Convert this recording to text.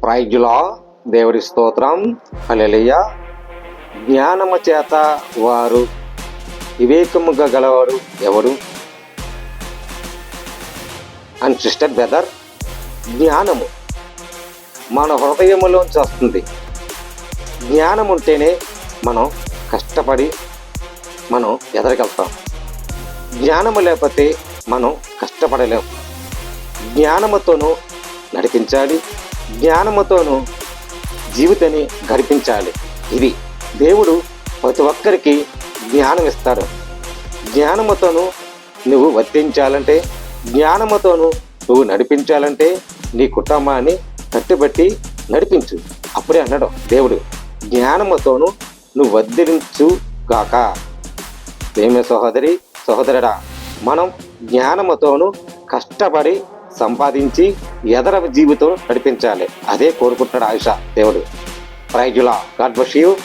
ప్రైజులా దేవుడి స్తోత్రం. హల్లెలూయా. జ్ఞానము చేత వారు వివేకముగా గలవాడు ఎవడు? అండ్ సిస్టర్ బ్రదర్, జ్ఞానము మన హృదయములోంచి వస్తుంది. జ్ఞానం ఉంటేనే మనం కష్టపడి మనం ఎదగలుగుతాం. జ్ఞానము లేకపోతే మనం కష్టపడలేం. జ్ఞానముతోనూ నడిపించాలి, జ్ఞానముతోనూ జీవితాన్ని గడిపించాలి. ఇది దేవుడు ప్రతి ఒక్కరికి జ్ఞానం ఇస్తాడు. జ్ఞానముతోనూ నువ్వు వర్తించాలంటే, జ్ఞానముతోనూ నువ్వు నడిపించాలంటే నీ కుటుంబాన్ని కట్టుబట్టి నడిపించు. అప్పుడే అన్నాడు దేవుడు, జ్ఞానముతోనూ నువ్వు వర్ధించు గాక. ప్రేమ సహోదరి సహోదరుడా, మనం జ్ఞానముతోనూ కష్టపడి సంపాదించి ఎదర జీవితం నడిపించాలి. అదే కోరుకుంటున్నాడు ఆయుష దేవుడు. ప్రైజులా. God bless you.